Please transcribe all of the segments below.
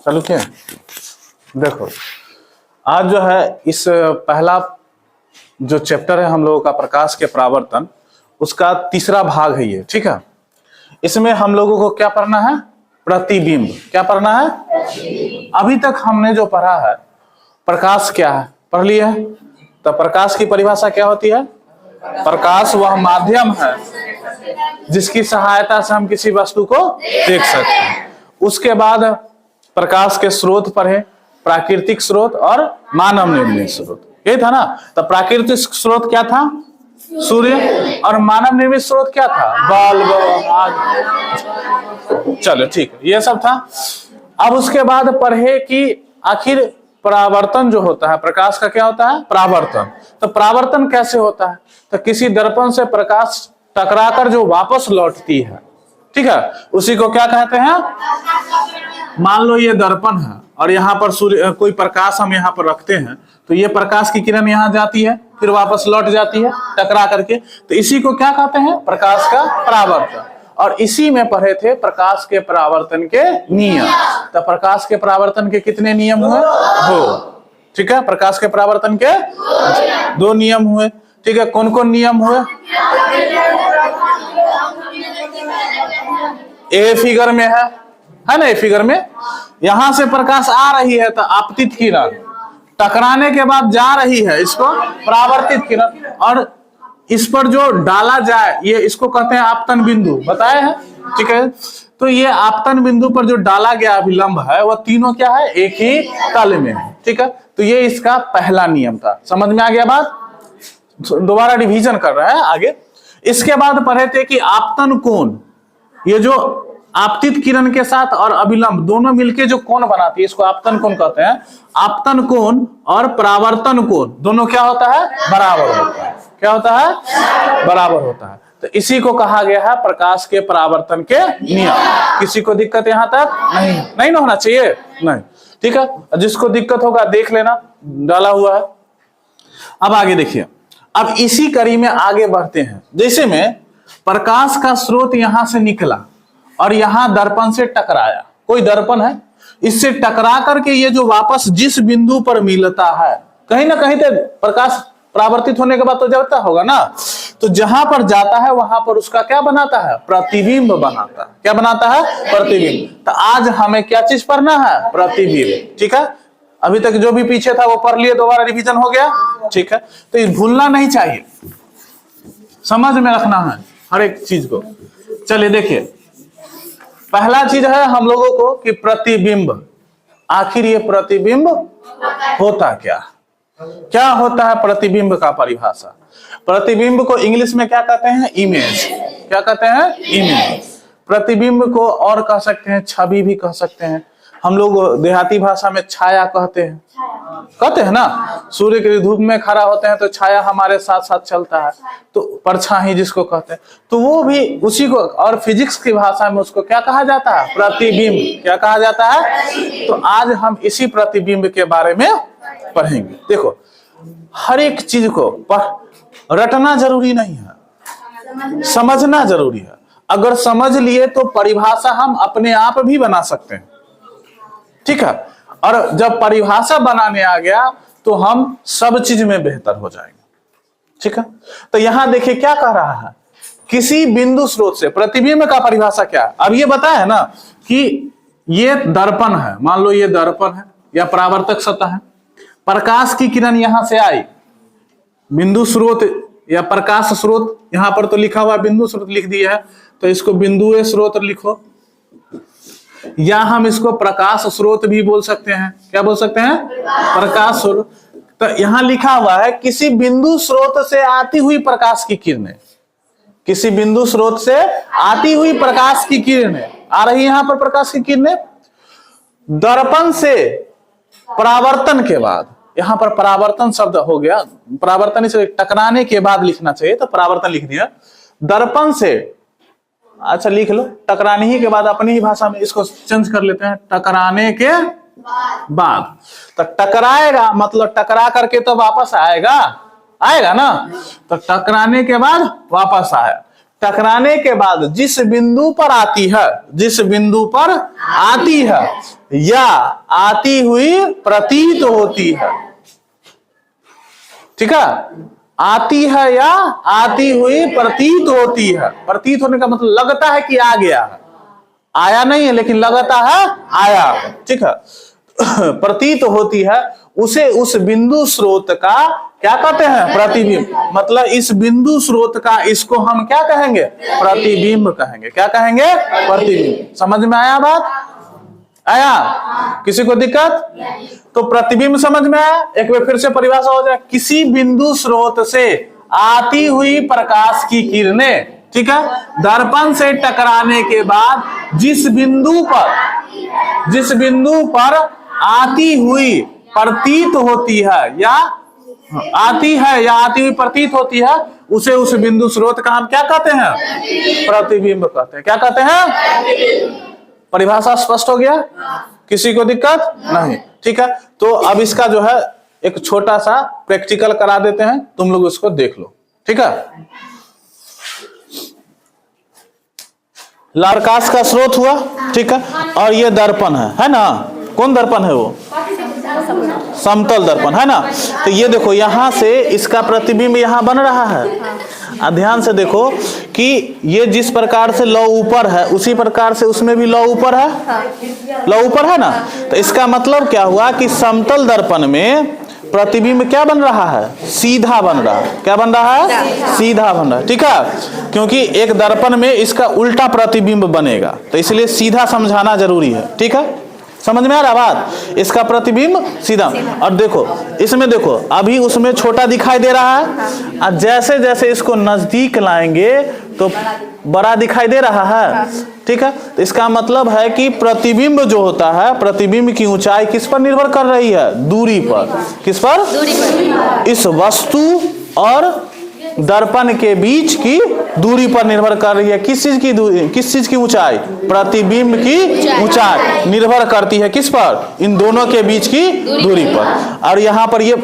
चलो क्या देखो, आज जो है इस पहला जो चैप्टर है हम लोगों का प्रकाश के परावर्तन, उसका तीसरा भाग है ये। ठीक है, इसमें हम लोगों को क्या पढ़ना है? प्रतिबिंब। क्या पढ़ना है? अभी तक हमने जो पढ़ा है प्रकाश क्या है पढ़ लिया है। तो प्रकाश की परिभाषा क्या होती है? प्रकाश वह माध्यम है जिसकी सहायता से हम किसी वस्तु को देख सकते हैं। उसके बाद प्रकाश के स्रोत पढ़े, प्राकृतिक स्रोत और मानव निर्मित स्रोत। यही था ना। तो प्राकृतिक स्रोत क्या था? सूर्य। और मानव निर्मित स्रोत क्या था? बल्ब, आग। चलो ठीक है, ये सब था। अब उसके बाद पढ़े कि आखिर परावर्तन जो होता है, प्रकाश का क्या होता है? परावर्तन। तो परावर्तन कैसे होता है? तो किसी दर्पण से प्रकाश टकराकर जो वापस लौटती है, ठीक है, उसी को क्या कहते हैं? मान लो ये दर्पण है और यहाँ पर सूर्य कोई प्रकाश हम यहाँ पर रखते हैं, तो ये प्रकाश की किरण यहाँ जाती है, फिर वापस लौट जाती है टकरा करके। तो इसी को क्या कहते हैं? प्रकाश का परावर्तन। और इसी में पढ़े थे प्रकाश के परावर्तन के नियम। तो प्रकाश के परावर्तन के कितने नियम हुए? 2। ठीक है, प्रकाश के परावर्तन के 2 नियम हुए। ठीक है, कौन कौन नियम हुए? ए फिगर में है ना? ए फिगर में यहां से प्रकाश आ रही है तो आपतित किरण, टकराने के बाद जा रही है, इसको परावर्तित किरण। और इस पर जो डाला जाए, ये इसको कहते हैं आपतन बिंदु, बताए हैं। ठीक है, तो ये आपतन बिंदु पर जो डाला गया अभिलंब है वह तीनों क्या है? एक ही तल में है। ठीक है, तो ये इसका पहला नियम था। समझ में आ गया बात? दोबारा रिवीजन कर रहा है आगे। इसके बाद पढ़े थे कि आपतन कोण, ये जो आपतित किरण के साथ और अभिलंब दोनों मिलके जो कोण बनाती है, इसको आपतन कोण कहते हैं। आपतन कोण और परावर्तन कोण दोनों क्या होता है? बराबर होता है। क्या होता है? बराबर होता है। तो इसी को कहा गया है प्रकाश के परावर्तन के नियम। किसी को दिक्कत यहां तक नहीं ना होना चाहिए? नहीं। ठीक है, जिसको दिक्कत होगा देख लेना, डाला हुआ है। अब आगे देखिए, अब इसी कड़ी में आगे बढ़ते हैं। जैसे में प्रकाश का स्रोत यहां से निकला और यहां दर्पण से टकराया, कोई दर्पण है, इससे टकरा करके ये जो वापस जिस बिंदु पर मिलता है, कहीं ना कहीं तो प्रकाश परावर्तित होने के बाद तो जाता होगा ना, तो जहां पर जाता है वहां पर उसका क्या बनाता है? प्रतिबिंब बनाता है। क्या बनाता है? प्रतिबिंब। तो आज हमें क्या चीज पढ़ना है? प्रतिबिंब। ठीक है, अभी तक जो भी पीछे था वो पढ़ लिए, दोबारा रिवीजन हो गया। ठीक है, तो ये भूलना नहीं चाहिए, समझ में रखना है हर एक चीज को। चलिए देखिए, पहला चीज है हम लोगों को कि प्रतिबिंब। आखिर ये प्रतिबिंब होता क्या? क्या होता है प्रतिबिंब का परिभाषा? प्रतिबिंब को इंग्लिश में क्या कहते हैं? इमेज। क्या कहते हैं? इमेज। प्रतिबिंब को और कह सकते हैं छवि भी कह सकते हैं। हम लोग देहाती भाषा में छाया कहते हैं ना। सूर्य की धूप में खड़ा होते हैं तो छाया हमारे साथ साथ चलता है, तो परछाई जिसको कहते हैं, तो वो भी उसी को। और फिजिक्स की भाषा में उसको क्या कहा जाता है? प्रतिबिंब। क्या कहा जाता है? तो आज हम इसी प्रतिबिंब के बारे में पढ़ेंगे। देखो, हर एक चीज को रटना जरूरी नहीं है, समझना जरूरी है। अगर समझ लिए तो परिभाषा हम अपने आप भी बना सकते हैं। ठीक है, और जब परिभाषा बनाने आ गया तो हम सब चीज में बेहतर हो जाएंगे। ठीक है, तो यहां देखिए क्या कह रहा है? किसी बिंदु स्रोत से प्रतिबिंब का परिभाषा क्या है? अब ये बताया है ना कि ये दर्पण है, मान लो ये दर्पण है या परावर्तक सतह है। प्रकाश की किरण यहां से आई, बिंदु स्रोत या प्रकाश स्रोत, यहां पर तो लिखा हुआ बिंदु स्रोत लिख दिया है, तो इसको बिंदु स्रोत लिखो, या हम इसको प्रकाश स्रोत भी बोल सकते हैं। क्या बोल सकते हैं? प्रकाश स्रोत। तो यहां लिखा हुआ है किसी बिंदु स्रोत से आती हुई प्रकाश की किरणें। किसी बिंदु स्रोत से आती हुई प्रकाश की किरणें आ रही, यहां पर प्रकाश की किरणें दर्पण से परावर्तन के बाद, यहां पर परावर्तन शब्द हो गया, परावर्तन इसे टकराने के बाद लिखना चाहिए, तो परावर्तन लिख दिया। दर्पण से, अच्छा लिख लो, टकराने ही के बाद, अपनी ही भाषा में इसको चेंज कर लेते हैं, टकराने के बाद। तो टकराएगा मतलब टकरा करके तो वापस आएगा ना, तो टकराने के बाद वापस आया। टकराने के बाद जिस बिंदु पर आती है, या आती हुई प्रतीत होती है। ठीक है, आती है या आती हुई प्रतीत होती है। प्रतीत होने का मतलब लगता है कि आ गया है, आया नहीं है लेकिन लगता है आया है। ठीक है, प्रतीत होती है, उसे उस बिंदु स्रोत का क्या कहते हैं? प्रतिबिंब। मतलब इस बिंदु स्रोत का इसको हम क्या कहेंगे? प्रतिबिंब कहेंगे। क्या कहेंगे? प्रतिबिंब। समझ में आया बात? आया? किसी को दिक्कत? तो प्रतिबिंब समझ में आया? एक बार फिर से परिभाषा हो जाए, किसी बिंदु स्रोत से आती हुई प्रकाश की किरणें, ठीक है, दर्पण से टकराने के बाद जिस बिंदु पर आती हुई प्रतीत होती है या आती हुई प्रतीत होती है, उसे उस बिंदु स्रोत का हम क्या कहते हैं? प्रतिबिंब कहते हैं। क्या कहते हैं? परिभाषा स्पष्ट हो गया? किसी को दिक्कत नहीं? ठीक है, तो अब इसका जो है एक छोटा सा प्रैक्टिकल करा देते हैं, तुम लोग इसको देख लो। ठीक है, प्रकाश का स्रोत हुआ, ठीक है, और ये दर्पण है ना? कौन दर्पण है? वो समतल दर्पण है ना? तो ये देखो यहां से इसका प्रतिबिंब यहां बन रहा है। ध्यान से देखो कि ये जिस प्रकार से लौ ऊपर है उसी प्रकार से उसमें भी लौ ऊपर है, लौ ऊपर है ना? तो इसका मतलब क्या हुआ कि समतल दर्पण में प्रतिबिंब क्या बन रहा है? सीधा बन रहा है। क्या बन रहा है? सीधा बन रहा है। ठीक है, क्योंकि एक दर्पण में इसका उल्टा प्रतिबिंब बनेगा, तो इसलिए सीधा समझाना जरूरी है। ठीक है, समझ में आ रहा बात? इसका प्रतिबिंब सीधा। और देखो इसमें, देखो अभी उसमें छोटा दिखाई दे रहा है, और जैसे जैसे इसको नजदीक लाएंगे तो बड़ा दिखाई दे रहा है। ठीक है, तो इसका मतलब है कि प्रतिबिंब जो होता है, प्रतिबिंब की ऊंचाई किस पर निर्भर कर रही है? दूरी पर। किस पर? दूरी पर। इस वस्तु और दर्पण के बीच की दूरी पर निर्भर कर रही है। किस चीज की दूरी? किस चीज की ऊंचाई? प्रतिबिंब की ऊंचाई निर्भर करती है किस पर? इन दोनों के बीच की दूरी पर। और यहां पर ये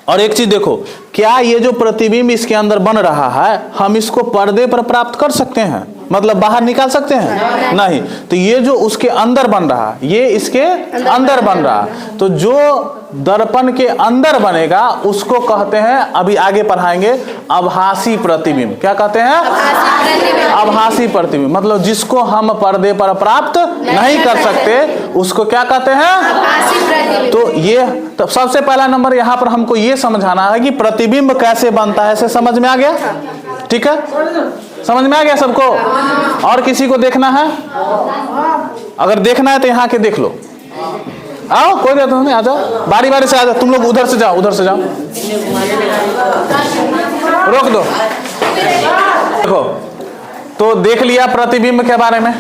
और एक चीज देखो, क्या ये जो प्रतिबिंब इसके अंदर बन रहा है, हम इसको पर्दे पर प्राप्त कर सकते हैं? मतलब बाहर निकाल सकते हैं? नहीं। तो ये जो उसके अंदर बन रहा है, ये इसके अंदर बन रहा है, तो जो दर्पण के अंदर बनेगा उसको कहते हैं, अभी आगे पढ़ाएंगे, आभासी प्रतिबिंब। क्या कहते हैं? आभासी प्रतिबिंब। मतलब जिसको हम पर्दे पर प्राप्त नहीं कर सकते उसको क्या कहते हैं? तो ये तो सबसे पहला नंबर यहाँ पर हमको ये समझाना है कि प्रतिबिंब कैसे बनता है। इसे समझ में आ गया? ठीक है, समझ में आ गया सबको? और किसी को देखना है? अगर देखना है तो यहाँ के देख लो। आओ, कोई बात नहीं, आ जाओ, बारी बारी से आ जाओ। तुम लोग उधर से जाओ, उधर से जाओ, रोक दो। देखो, तो देख लिया प्रतिबिंब के बारे में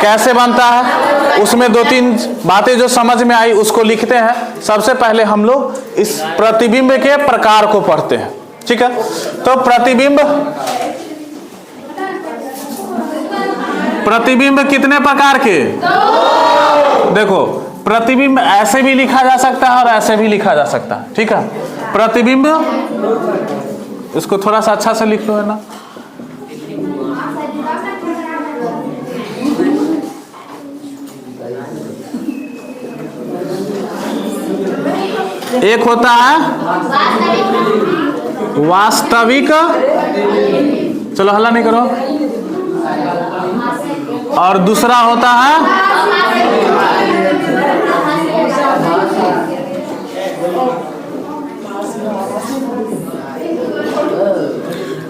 कैसे बनता है। उसमें दो तीन बातें जो समझ में आई उसको लिखते हैं। सबसे पहले हम लोग इस प्रतिबिंब के प्रकार को पढ़ते हैं। ठीक है, तो प्रतिबिंब कितने प्रकार के? देखो, प्रतिबिंब ऐसे भी लिखा जा सकता है और ऐसे भी लिखा जा सकता है। ठीक है, प्रतिबिंब, इसको थोड़ा सा अच्छा से लिख लो, है ना? एक होता है वास्तविक, चलो हल्ला नहीं करो, और दूसरा होता है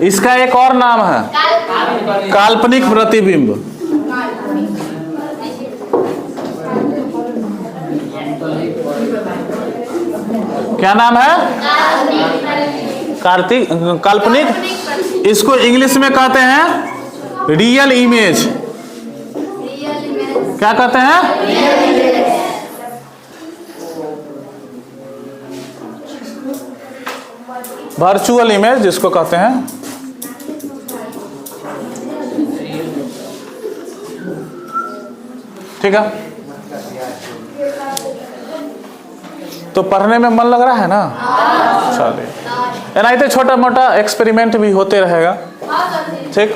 इसका एक और नाम है काल्पनिक प्रतिबिंब। क्या नाम है? काल्पनिक। इसको इंग्लिश में कहते हैं रियल इमेज। क्या कहते हैं? वर्चुअल इमेज जिसको कहते हैं। ठीक है, तो पढ़ने में मन लग रहा है ना? चलिए, नहीं तो छोटा मोटा एक्सपेरिमेंट भी होते रहेगा। ठीक,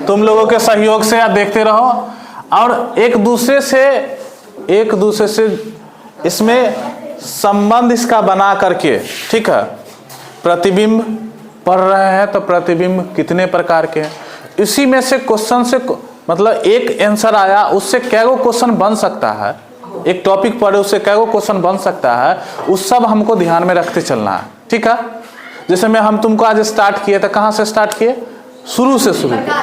तुम लोगों के सहयोग से आप देखते रहो और एक दूसरे से एक दूसरे से इसमें संबंध इसका बना करके, ठीक है, प्रतिबिंब पढ़ रहे हैं तो प्रतिबिंब कितने प्रकार के हैं, इसी में से क्वेश्चन से मतलब एक आंसर आया, उससे कै गो क्वेश्चन बन सकता है, एक टॉपिक पढ़े उससे कै गो क्वेश्चन बन सकता है, उस सब हमको ध्यान में रखते चलना है, ठीक है। जैसे मैं हम तुमको आज स्टार्ट किए तो कहाँ से स्टार्ट किए, शुरू से शुरू किए,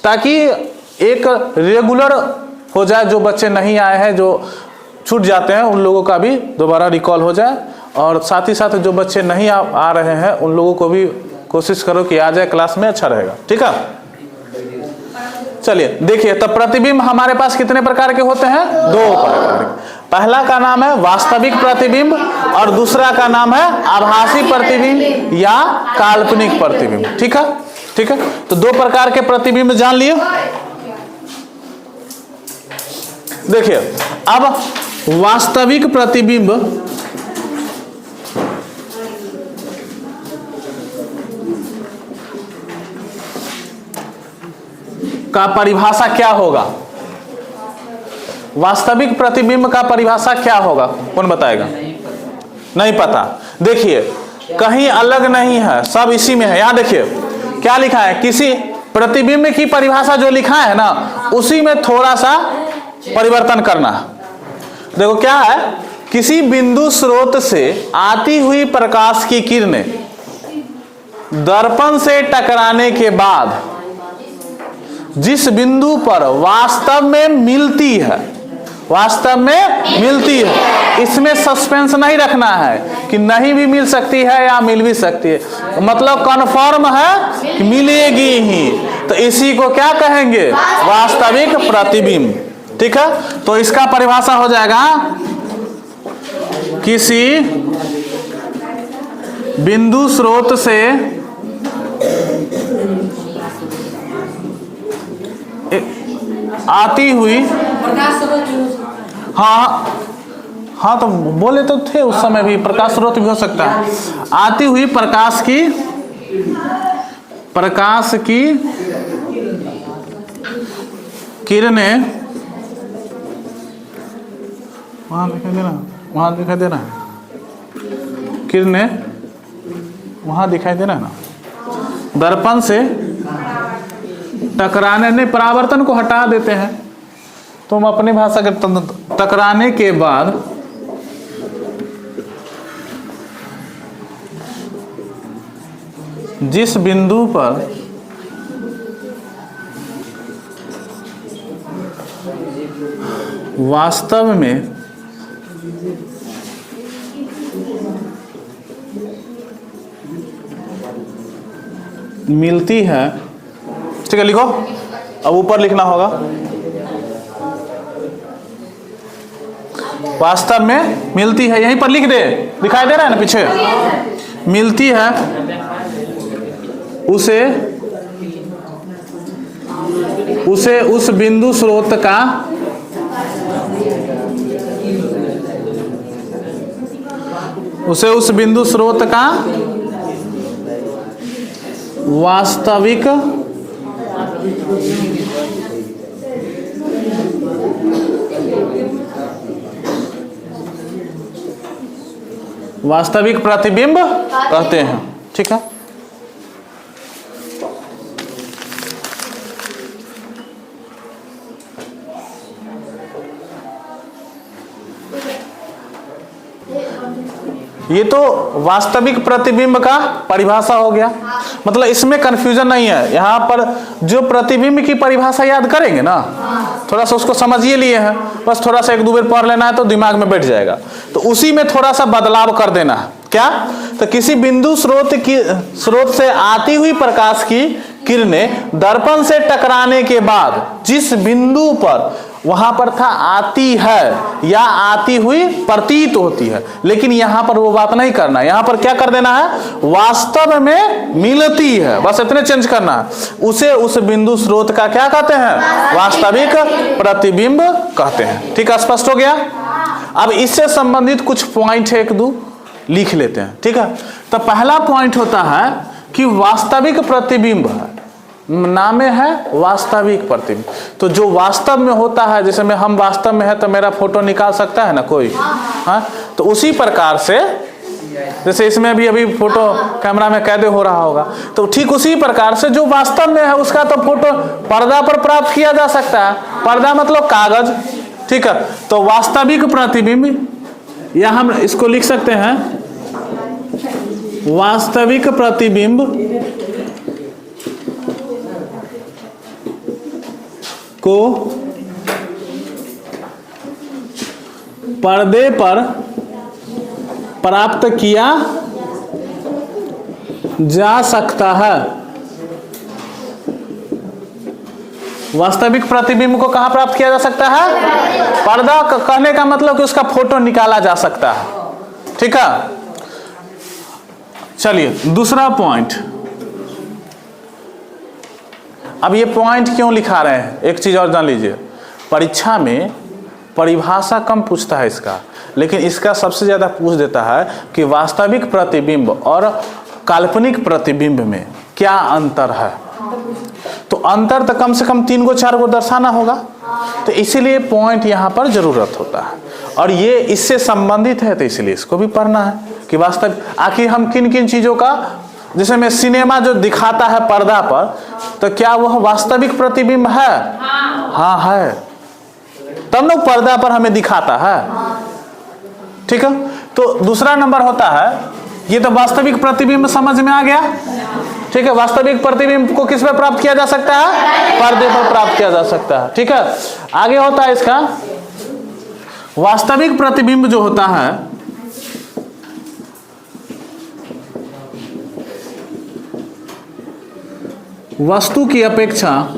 ताकि एक रेगुलर हो जाए, जो बच्चे नहीं आए हैं, जो छूट जाते हैं, उन लोगों का भी दोबारा रिकॉल हो जाए, और साथ ही साथ जो बच्चे नहीं आ रहे हैं उन लोगों को भी कोशिश करो कि आ जाए क्लास में, अच्छा रहेगा, ठीक है। चलिए देखिए, तो प्रतिबिंब हमारे पास कितने प्रकार के होते हैं, 2 प्रकार के। पहला का नाम है वास्तविक प्रतिबिंब और दूसरा का नाम है आभासी प्रतिबिंब या काल्पनिक प्रतिबिंब, ठीक है, ठीक है। तो 2 प्रकार के प्रतिबिंब जान लिए। देखिए अब वास्तविक प्रतिबिंब का परिभाषा क्या होगा, वास्तविक प्रतिबिंब का परिभाषा क्या होगा, कौन बताएगा, नहीं पता। देखिए कहीं अलग नहीं है, सब इसी में है। यहां देखिए क्या लिखा है, किसी प्रतिबिंब की परिभाषा जो लिखा है ना, उसी में थोड़ा सा परिवर्तन करना है। देखो क्या है, किसी बिंदु स्रोत से आती हुई प्रकाश की किरणें दर्पण से टकराने के बाद जिस बिंदु पर वास्तव में मिलती है, वास्तव में मिलती है, इसमें सस्पेंस नहीं रखना है कि नहीं भी मिल सकती है या मिल भी सकती है, मतलब कन्फर्म है कि मिलेगी ही, तो इसी को क्या कहेंगे, वास्तविक प्रतिबिंब, ठीक है। तो इसका परिभाषा हो जाएगा, किसी बिंदु स्रोत से आती हुई, हाँ हाँ तो बोले तो थे उस समय भी, प्रकाश स्रोत भी हो सकता है, आती हुई प्रकाश की किरणें, वहां दिखाई दे रहा, वहां दिखाई दे रहा है, किरणें वहां दिखाई दे रहा है ना, दर्पण से टकराने, नहीं परावर्तन को हटा देते हैं, तुम अपनी भाषा के टकराने के बाद जिस बिंदु पर वास्तव में मिलती है, ठीक है, लिखो, अब ऊपर लिखना होगा, वास्तव में मिलती है, यहीं पर लिख दे, दिखाई दे रहा है ना पीछे, मिलती है, उसे उस बिंदु स्रोत का वास्तविक प्रतिबिंब कहते हैं, ठीक है। ये तो वास्तविक प्रतिबिंब का परिभाषा हो गया, मतलब इसमें कंफ्यूजन नहीं है। यहाँ पर जो प्रतिबिंब की परिभाषा याद करेंगे ना, थोड़ा सा उसको समझिए लिए हैं, बस थोड़ा सा 1-2 बार पढ़ लेना है तो दिमाग में बैठ जाएगा। तो उसी में थोड़ा सा बदलाव कर देना है, क्या, तो किसी बिंदु स्रोत से आती हुई प्रकाश की किरणें दर्पण से टकराने के बाद जिस बिंदु पर, वहां पर था आती है या आती हुई प्रतीत होती है, लेकिन यहां पर वो बात नहीं करना है, यहां पर क्या कर देना है, वास्तव में मिलती है, बस इतने चेंज करना है। उसे उस बिंदु स्रोत का क्या कहते हैं, वास्तविक प्रतिबिंब कहते हैं, ठीक है, स्पष्ट हो गया। अब इससे संबंधित कुछ पॉइंट है, 1-2 लिख लेते हैं, ठीक है। तो पहला पॉइंट होता है कि वास्तविक प्रतिबिंब है, नामे है वास्तविक प्रतिबिंब। तो जो वास्तव में होता है, जैसे में हम वास्तव में है तो मेरा फोटो निकाल सकता है ना कोई, हाँ, तो उसी प्रकार से जैसे इसमें अभी फोटो कैमरा में कैद हो रहा होगा, तो ठीक उसी प्रकार से जो वास्तव में है उसका तो फोटो पर्दा पर प्राप्त किया जा सकता है। पर्दा मतलब कागज, ठीक है। तो वास्तविक प्रतिबिंब, या हम इसको लिख सकते हैं वास्तविक प्रतिबिंब को पर्दे पर प्राप्त किया जा सकता है। वास्तविक प्रतिबिंब को कहां प्राप्त किया जा सकता है? पर्दा। कहने का मतलब कि उसका फोटो निकाला जा सकता है, ठीक है। चलिए दूसरा पॉइंट। अब ये पॉइंट क्यों लिखा रहे हैं, एक चीज और जान लीजिए, परीक्षा में परिभाषा कम पूछता है इसका, लेकिन इसका सबसे ज्यादा पूछ देता है कि वास्तविक प्रतिबिंब और काल्पनिक प्रतिबिंब में क्या अंतर है। तो अंतर तो कम से कम 3 को 4 को दर्शाना होगा, तो इसीलिए पॉइंट यहां पर जरूरत होता है, और ये इससे संबंधित है, तो इसलिए इसको भी पढ़ना है कि वास्तविक आखिर हम किन किन चीजों का, जैसे में सिनेमा जो दिखाता है पर्दा पर, तो क्या वह वास्तविक प्रतिबिंब है? हाँ है, तब ना पर्दा पर हमें दिखाता है, ठीक है। तो दूसरा नंबर होता है, ये तो वास्तविक प्रतिबिंब समझ में आ गया, ठीक है। वास्तविक प्रतिबिंब को किस पर प्राप्त किया जा सकता है? पर्दे पर प्राप्त किया जा सकता है, ठीक है। आगे होता है इसका वास्तविक प्रतिबिंब जो होता है, वस्तु की अपेक्षा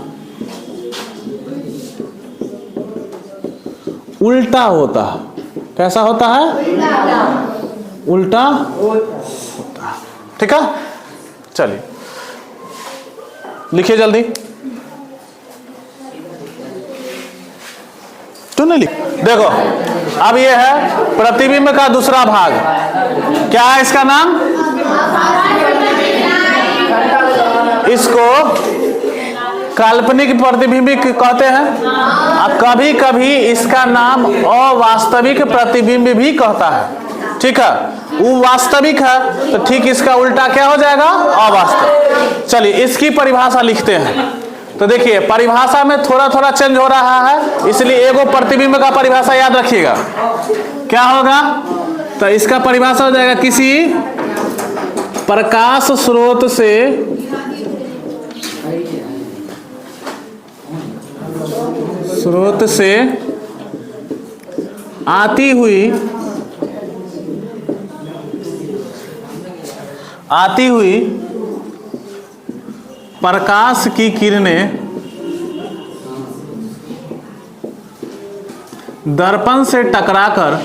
उल्टा होता है। कैसा होता है? उल्टा होता है, ठीक है। चलिए लिखिए जल्दी, तो नहीं लिख। देखो अब ये है प्रतिबिंब का दूसरा भाग, क्या है इसका नाम? इसको काल्पनिक प्रतिबिंब कहते हैं, और कभी कभी इसका नाम अवास्तविक प्रतिबिंब भी कहता है, ठीक है। वो वास्तविक है तो ठीक इसका उल्टा क्या हो जाएगा? अवास्तविक। चलिए इसकी परिभाषा लिखते हैं। तो देखिए परिभाषा में थोड़ा थोड़ा चेंज हो रहा है, इसलिए एगो प्रतिबिंब का परिभाषा याद रखिएगा, क्या होगा? तो इसका परिभाषा हो जाएगा किसी प्रकाश स्रोत से आती हुई प्रकाश की किरणें दर्पण से टकराकर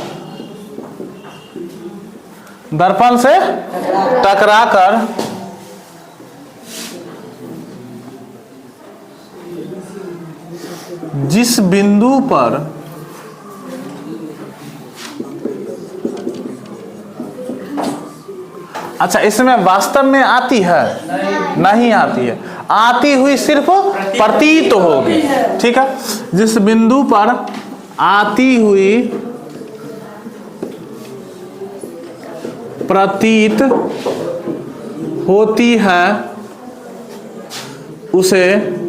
जिस बिंदु पर अच्छा इसमें वास्तव में आती है? नहीं आती है, आती हुई सिर्फ प्रतीत होगी, ठीक है। जिस बिंदु पर आती हुई प्रतीत होती है उसे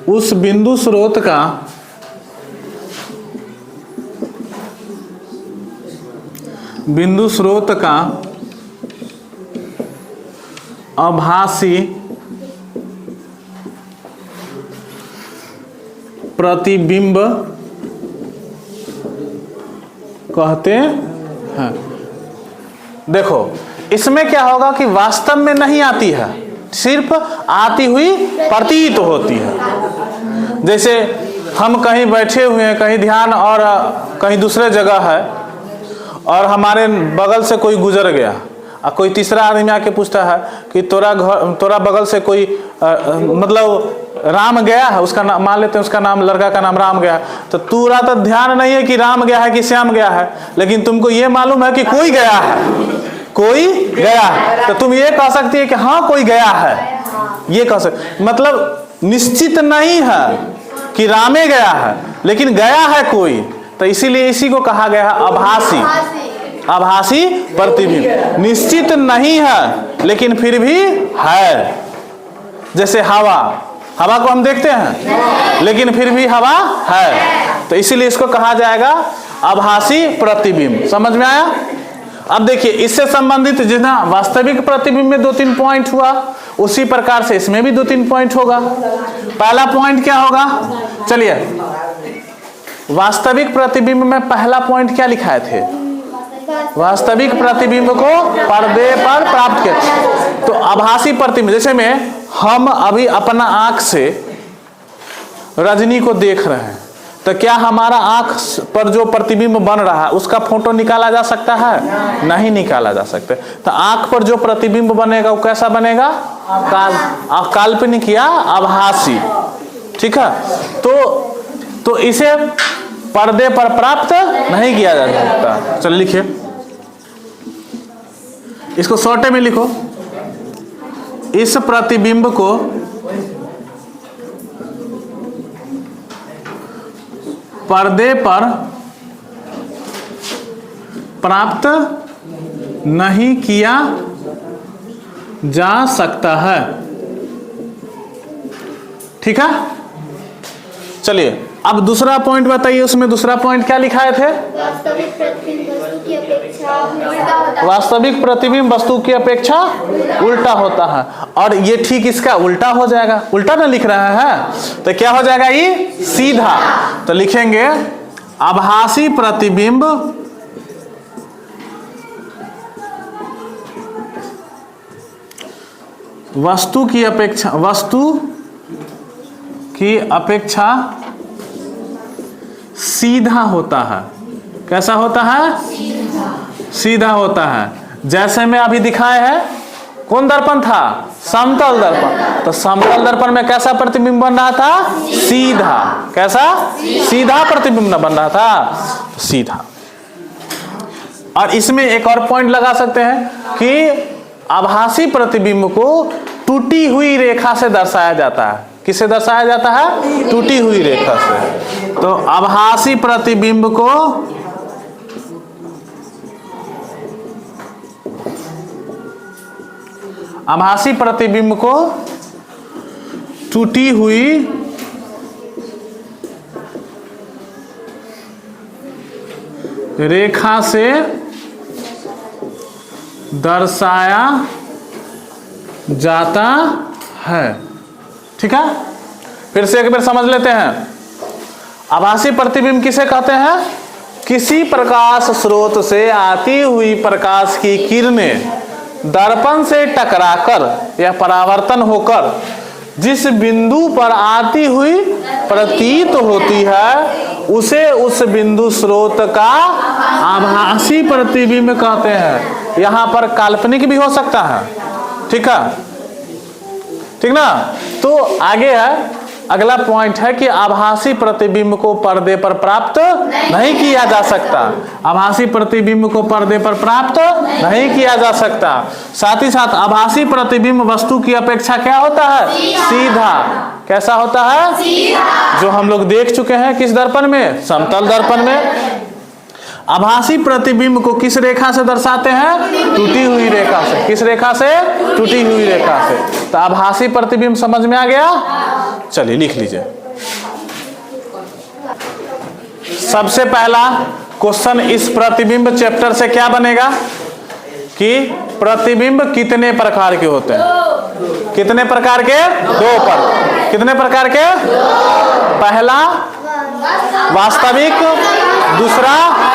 उस बिंदु स्रोत का आभासी प्रतिबिंब कहते हैं। देखो इसमें क्या होगा कि वास्तव में नहीं आती है, सिर्फ आती हुई प्रतीत होती है। जैसे हम कहीं बैठे हुए हैं, कहीं ध्यान और कहीं दूसरे जगह है, और हमारे बगल से कोई गुजर गया, और कोई तीसरा आदमी आके पूछता है कि तोरा बगल से कोई मतलब राम गया है, उसका नाम मान लेते हैं, उसका नाम, लड़का का नाम राम गया है, तो पूरा तो ध्यान नहीं है कि राम गया है कि श्याम गया है, लेकिन तुमको ये मालूम है कि कोई गया है, तो तुम ये कह सकती है कि हाँ कोई गया है, ये कह सकते, मतलब निश्चित नहीं है कि रामे गया है, लेकिन गया है कोई, तो इसीलिए इसी को कहा गया है आभासी। आभासी प्रतिबिंब निश्चित नहीं है लेकिन फिर भी है। जैसे हवा, हवा को हम देखते हैं लेकिन फिर भी हवा है, तो इसीलिए इसको कहा जाएगा आभासी प्रतिबिंब। समझ में आया? अब देखिए इससे संबंधित जितना वास्तविक प्रतिबिंब में 2-3 पॉइंट हुआ, उसी प्रकार से इसमें भी 2-3 पॉइंट होगा। पहला पॉइंट क्या होगा? चलिए, वास्तविक प्रतिबिंब में पहला पॉइंट क्या लिखाए थे? वास्तविक प्रतिबिंब को पर्दे पर प्राप्त किया। तो आभासी प्रतिबिंब, जैसे में हम अभी अपना आंख से रजनी को देख रहे हैं, तो क्या हमारा आंख पर जो प्रतिबिंब बन रहा है उसका फोटो निकाला जा सकता है? नहीं निकाला जा सकता। तो आंख पर जो प्रतिबिंब बनेगा वो कैसा बनेगा? काल्पनिक या आभासी। ठीक है, तो इसे पर्दे पर प्राप्त नहीं किया जा सकता। चलिए लिखिए, इसको शॉर्टे में लिखो। इस प्रतिबिंब को पर्दे पर प्राप्त नहीं किया जा सकता है। ठीक है, चलिए अब दूसरा पॉइंट बताइए, उसमें दूसरा पॉइंट क्या लिखाए थे? वास्तविक प्रतिबिंब वस्तु की अपेक्षा उल्टा होता है। वास्तविक प्रतिबिंब वस्तु की अपेक्षा उल्टा होता है, और ये ठीक इसका उल्टा हो जाएगा। उल्टा ना लिख रहे हैं तो क्या हो जाएगा? ये सीधा। तो लिखेंगे आभासी प्रतिबिंब वस्तु की अपेक्षा सीधा होता है। कैसा होता है? सीधा होता है। जैसे में अभी दिखाए है, कौन दर्पण था? समतल दर्पण। तो समतल दर्पण में कैसा प्रतिबिंब बन रहा था? सीधा। कैसा? सीधा प्रतिबिंब न बन रहा था, सीधा। और इसमें एक और पॉइंट लगा सकते हैं कि आभासी प्रतिबिंब को टूटी हुई रेखा से दर्शाया जाता है। किससे दर्शाया जाता है? टूटी हुई रेखा से। तो आभासी प्रतिबिंब को टूटी हुई रेखा से दर्शाया जाता है। ठीक है, फिर से एक बार समझ लेते हैं। आभासी प्रतिबिंब किसे कहते हैं? किसी प्रकाश स्रोत से आती हुई प्रकाश की किरणें दर्पण से टकराकर या परावर्तन होकर जिस बिंदु पर आती हुई प्रतीत होती है उसे उस बिंदु स्रोत का आभासी प्रतिबिंब कहते हैं। यहां पर काल्पनिक भी हो सकता है। ठीक है, ठीक ना? तो आगे है, अगला पॉइंट है कि आभासी प्रतिबिंब को पर्दे पर प्राप्त नहीं किया जा सकता। आभासी प्रतिबिंब को पर्दे पर प्राप्त नहीं किया जा सकता। साथ ही साथ आभासी प्रतिबिंब वस्तु की अपेक्षा क्या होता है? सीधा। कैसा होता है? सीधा। जो हम लोग देख चुके हैं किस दर्पण में? समतल दर्पण में। आभासी प्रतिबिंब को किस रेखा से दर्शाते हैं? टूटी हुई रेखा से। किस रेखा से? टूटी हुई रेखा से। तो आभासी प्रतिबिंब समझ में आ गया? चलिए लिख लीजिए। सबसे पहला क्वेश्चन इस प्रतिबिंब चैप्टर से क्या बनेगा कि प्रतिबिंब कितने प्रकार के होते हैं? कितने प्रकार के? 2 पर। कितने प्रकार के? पहला वास्तविक, दूसरा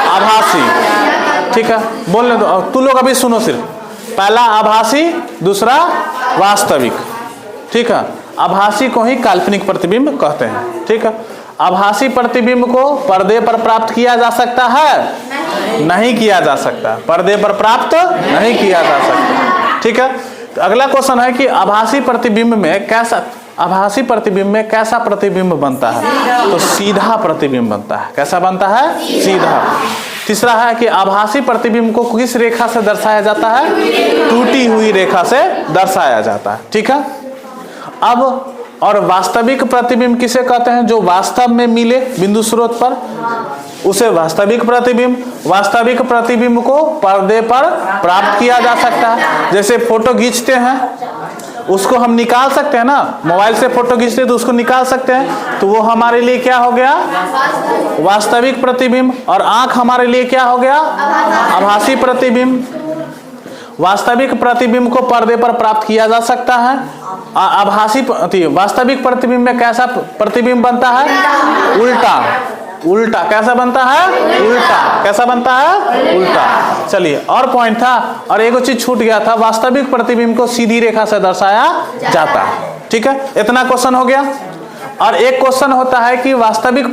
आभासी। ठीक है, बोलने दो, तू लोग अभी सुनो सिर्फ। पहला आभासी, दूसरा वास्तविक। ठीक है, आभासी को ही काल्पनिक प्रतिबिंब कहते हैं। ठीक है, आभासी प्रतिबिंब को पर्दे पर प्राप्त किया जा सकता है? नहीं किया जा सकता। पर्दे पर प्राप्त नहीं किया जा सकता। ठीक है, तो अगला क्वेश्चन है कि आभासी प्रतिबिंब में कैसा प्रतिबिंब बनता है? तो सीधा प्रतिबिंब बनता है। कैसा बनता है? सीधा। तीसरा है कि आभासी प्रतिबिंब को किस रेखा से दर्शाया जाता है? टूटी हुई रेखा से दर्शाया जाता है। ठीक है, अब और वास्तविक प्रतिबिंब किसे कहते हैं? जो वास्तव में मिले बिंदु स्रोत पर, उसे वास्तविक प्रतिबिंब। वास्तविक प्रतिबिंब को पर्दे पर प्राप्त किया जा सकता है। जैसे फोटो खींचते हैं, उसको हम निकाल सकते हैं ना, मोबाइल से फोटो खींचते हैं तो उसको निकाल सकते हैं, तो वो हमारे लिए क्या हो गया? वास्तविक प्रतिबिंब। और आंख हमारे लिए क्या हो गया? आभासी प्रतिबिंब। वास्तविक प्रतिबिंब को पर्दे पर प्राप्त किया जा सकता है। आभासी वास्तविक प्रतिबिंब में कैसा प्रतिबिंब बनता है? उल्टा। उल्टा कैसा बनता है? उल्टा। कैसा बनता है? उल्टा। चलिए, और पॉइंट था, और एक चीज छूट गया था, वास्तविक प्रतिबिंब को सीधी रेखा से दर्शाया जाता है। ठीक है, इतना क्वेश्चन हो गया। और एक क्वेश्चन होता है कि वास्तविक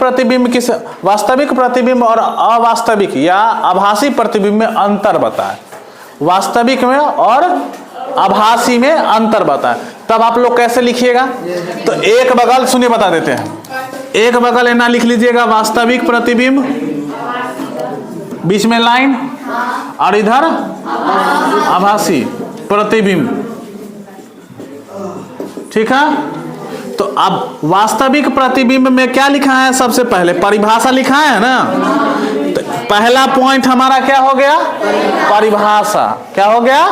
प्रतिबिंब और अवास्तविक या आभासी प्रतिबिंब में अंतर बताए। वास्तविक में और आभासी में अंतर बताए, तब आप लोग कैसे लिखिएगा? तो एक बगल सुनिए बता देते हैं, एक बगल है ना, लिख लीजिएगा वास्तविक प्रतिबिंब, बीच में लाइन, और इधर आभासी प्रतिबिंब। ठीक है, तो अब वास्तविक प्रतिबिंब में क्या लिखा है? सबसे पहले परिभाषा लिखा है ना, तो पहला पॉइंट हमारा क्या हो गया? परिभाषा। क्या हो गया?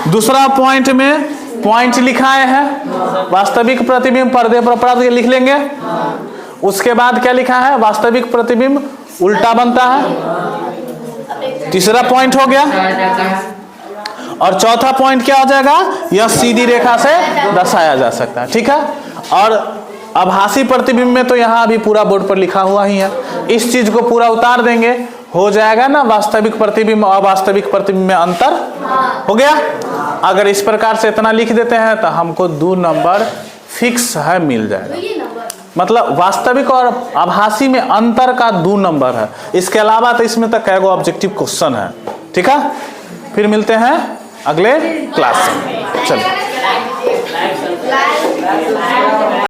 दूसरा पॉइंट में पॉइंट लिखाए हैं, वास्तविक प्रतिबिंब पर्दे पर प्राप्त लिख लेंगे। उसके बाद क्या लिखा है? वास्तविक प्रतिबिंब उल्टा बनता है। तीसरा पॉइंट हो गया। और चौथा पॉइंट क्या हो जाएगा? यह सीधी रेखा से दर्शाया जा सकता है। ठीक है, और आभासी प्रतिबिंब में तो यहाँ अभी पूरा बोर्ड पर लिखा हुआ ही है, इस चीज को पूरा उतार देंगे, हो जाएगा ना वास्तविक प्रतिबिंब और अवास्तविक प्रतिबिंब में अंतर। हो गया। अगर इस प्रकार से इतना लिख देते हैं तो हमको 2 नंबर फिक्स है, मिल जाएगा। मतलब वास्तविक और आभासी में अंतर का 2 नंबर है। इसके अलावा तो इसमें तक कैगो ऑब्जेक्टिव क्वेश्चन है। ठीक है, फिर मिलते हैं अगले क्लास में। चलिए।